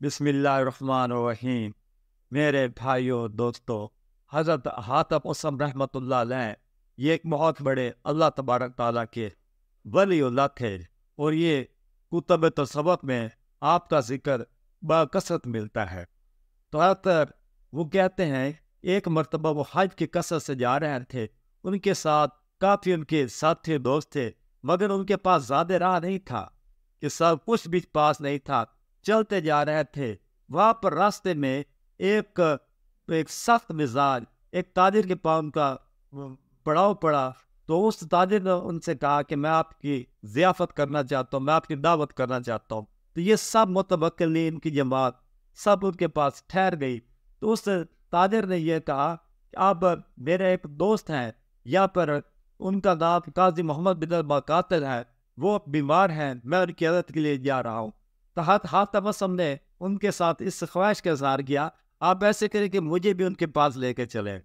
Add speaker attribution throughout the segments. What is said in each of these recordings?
Speaker 1: बिस्मिल्लाहिर्रहमानिर्रहीम। मेरे भाइयों दोस्तों, हज़रत हातम उसम रहमतुल्लाह अलैह ये एक बहुत बड़े अल्लाह तबारक ताला के वलीउल्लाह थे, और ये कुतुब तसव्वुफ़ में आपका जिक्र बकसरत मिलता है। तो हज़रत वो कहते हैं एक मरतबा वो हज की कसरत से जा रहे थे, उनके साथ काफ़ी उनके साथी दोस्त थे, मगर उनके पास ज़्यादा राह नहीं था कि सब कुछ भी पास नहीं था। चलते जा रहे थे, वहाँ पर रास्ते में एक एक सख्त मिजाज एक ताजिर के पास उनका पड़ाव पड़ा। तो उस ताजिर ने उनसे कहा कि मैं आपकी ज़ियाफ़त करना चाहता हूँ, मैं आपकी दावत करना चाहता हूँ। तो ये सब मुतवक्किलीन की जमात सब उनके पास ठहर गई। तो उस ताजिर ने यह कहा कि आप मेरे एक दोस्त हैं यहाँ पर, उनका नाम काजी मोहम्मद बिन अल-मुक़ातिल है, वो बीमार हैं, मैं उनकी इज़्ज़त के लिए जा रहा हूँ। तो हातम उसम ने उनके साथ इस ख्वाहिश का इज़हार किया, आप ऐसे करें कि मुझे भी उनके पास लेके चलें।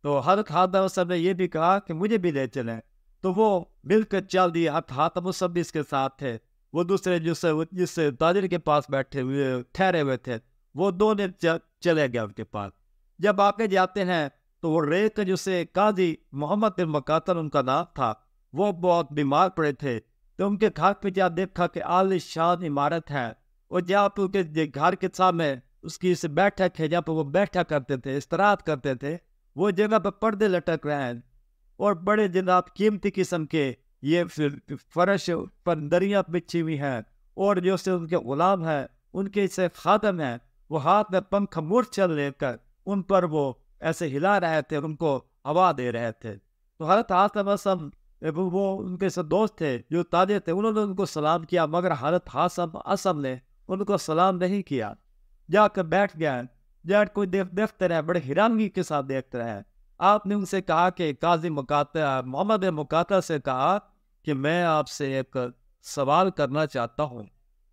Speaker 1: तो हज़रत हातम उसम ने यह भी कहा कि मुझे भी ले चलें। तो वो मिलकर चल दिए। हातम उसम भी इसके साथ थे। वो दूसरे जिस ताजिर के पास बैठे हुए ठहरे हुए थे, वो दोनों चले गए उनके पास। जब आगे जाते हैं तो वो रेत जिसे काजी मोहम्मद बिन मुक़ातिल उनका नाम था, वो बहुत बीमार पड़े थे। तो उनके घर पे जा देखा कि आलीशान इमारत है, और जहाँ पे उनके घर के सामने उसकी से बैठक है, जहाँ पे वो बैठा करते थे, इस्तराहत करते थे, वो जगह पे पर्दे लटक रहे हैं, और बड़े जनाब कीमती किस्म के ये फर्श पर दरिया बिछी हुई है, और जो से उनके गुलाम है, उनके से खादम है, वो हाथ में पंख मूर्छल लेकर उन पर वो ऐसे हिला रहे थे, उनको हवा दे रहे थे। तो हज़रत हातम उसम वो उनके सब दोस्त थे जो ताजिर थे, उन्होंने उनको सलाम किया, मगर हज़रत हातम उसम ने उनको सलाम नहीं किया, जाकर बैठ गया। जब कोई देखते रहे, बड़े हैरानगी के साथ देखते रहे। आपने उनसे कहा कि काजी मोहम्मद मुक़ातिल से कहा कि मैं आपसे एक सवाल करना चाहता हूँ।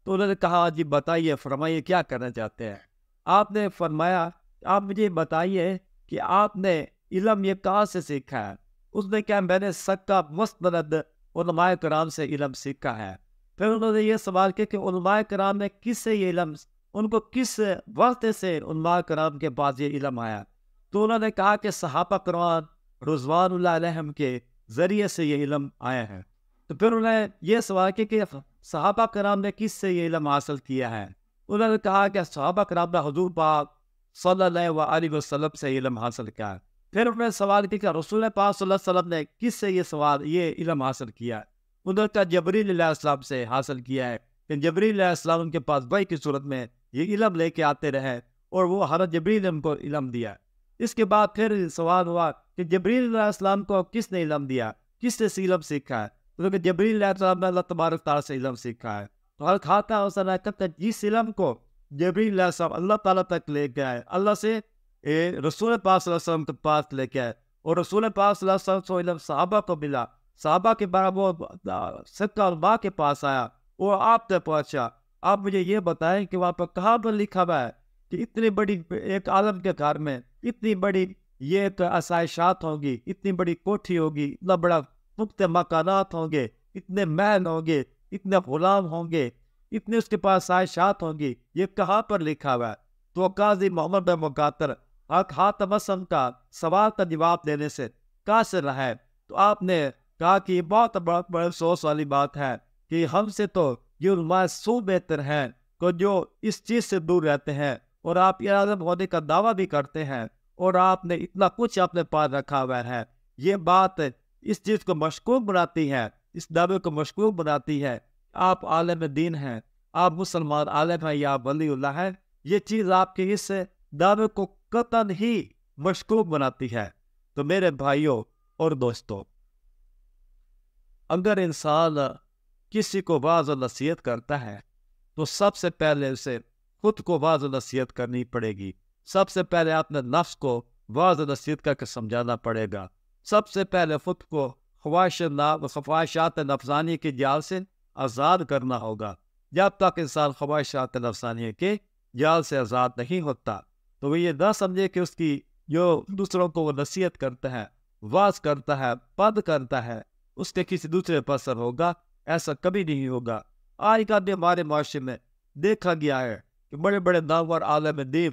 Speaker 1: तो उन्होंने कहा जी बताइए, फरमाइए क्या करना चाहते हैं। आपने फरमाया आप मुझे बताइए कि आपने इल्म ये कहाँ से सीखा है। उसने क्या मैंने सक्का मुस्तनद उलमाए कराम से इल्म सीखा है। फिर उन्होंने ये सवाल किया कि उलमाए कराम ने किससे ये इल्म, उनको किस वक्त से उलमाए कराम के पास ये इल्म आया। तो उन्होंने कहा कि सहाबा कराम रिज़वानुल्लाह अलैहिम के ज़रिए से ये इल्म आया है। तो फिर उन्होंने ये सवाल किया कि सहाबा कराम ने किससे ये इल्म हासिल किया है। उन्होंने कहा कि सहाबा कराम ने हुज़ूर पाक सल्लल्लाहु अलैहि वसल्लम से इल्म हासिल किया है। फिर उन्होंने सवाल किया कि रसूल पाक सल्लल्लाहु अलैहि वसल्लम ने किससे ये इल्म हासिल किया है। उन्होंने कहा जबरील अलैहिस्सलाम से हासिल किया है, कि जबरील अलैहिस्सलाम उनके पास वही की सूरत में ये इल्म लेके आते रहे, और वो हज़रत जबरील ने उनको इल्म दिया। इसके बाद फिर सवाल हुआ कि जबरील अलैहिस्सलाम को किसने इल्म दिया, किससे इल्म सीखा है। तो जबरील अलैहिस्सलाम ने अल्लाह तबारक तआला से इल्म सीखा है। तो हर खाता उसने जिस इल्म को जबरील अलैहिस्सलाम अल्लाह ताला तक लेके आए, अल्लाह से रसूल पाक सल्लल्लाहु अलैहि वसल्लम के पास लेके आए, और रसूल पाक सल्लल्लाहु अलैहि वसल्लम को इल्म सहाबा को मिला, सहाबा के बाद वो सिक्का उलमा के पास आया, वो आप तक पहुंचा। आप मुझे ये बताएं कि वहाँ पर कहाँ पर लिखा हुआ है कि इतनी बड़ी एक आलम के घर में इतनी बड़ी ये आसाइशात होंगी, इतनी बड़ी कोठी होगी, इतना बड़ा पुख्ते मकानात होंगे, इतने महल होंगे, इतने गुलाम होंगे, इतने उसके पास आसाइशात होंगी, ये कहाँ पर लिखा हुआ है। तो काजी मोहम्मद बिन मुक़ातिल हातम उसम का सवाल का जवाब देने से कासिर रहा है। तो आपने कहा कि बहुत बड़ा अफसोस वाली बात है कि हमसे तो ये उलमा सू बेहतर हैं को जो इस चीज़ से दूर रहते हैं, और आप ये आलम होने का दावा भी करते हैं, और आपने इतना कुछ अपने पास रखा हुआ है। ये बात इस चीज़ को मशकूक बनाती है, इस दावे को मशकूक बनाती है। आप आलम दीन हैं, आप मुसलमान आलम हैं, या आप वलीउल्लाह हैं। ये चीज़ आपके इस दावे को कतन ही मशकूक बनाती है। तो मेरे भाइयों और दोस्तों, अगर इंसान किसी को वाज़ नसीहत करता है, तो सबसे पहले उसे खुद को वाज़ नसीहत करनी पड़ेगी। सबसे पहले अपने नफ्स को वाज़ नसीहत करके समझाना पड़ेगा। सबसे पहले खुद को ख्वाहिशात नफसानी के जाल से आज़ाद करना होगा। जब तक इंसान ख्वाहिशात नफसानी के जाल से आज़ाद नहीं होता, तो वो ये ना समझे कि उसकी जो दूसरों को वो नसीहत करता है, वाज करता है, पद करता है, उसके किसी दूसरे पर असर होगा। ऐसा कभी नहीं होगा। आज का भी हमारे माशरे में देखा गया है کہ بڑے بڑے نامور عالم دین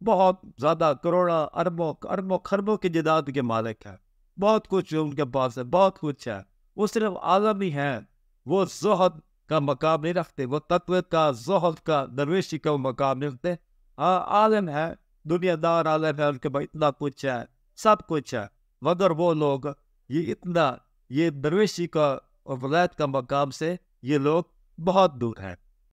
Speaker 1: بہت زیادہ کروڑوں اربوں اربوں خربوں کی جائیداد کے مالک ہیں، بہت کچھ ان کے پاس ہے، بہت کچھ ہے، وہ صرف عالم ہی ہے، وہ زہد کا مقام نہیں رکھتے، وہ تقوی کا، زہد کا، درویشی کا وہ مقام نہیں رکھتے۔ ہاں عالم ہے، دنیا دار عالم ہے، ان کے پاس اتنا کچھ ہے، سب کچھ ہے، مگر وہ لوگ یہ درویشی کا اور ولایت کا مقام سے یہ لوگ بہت دور ہیں۔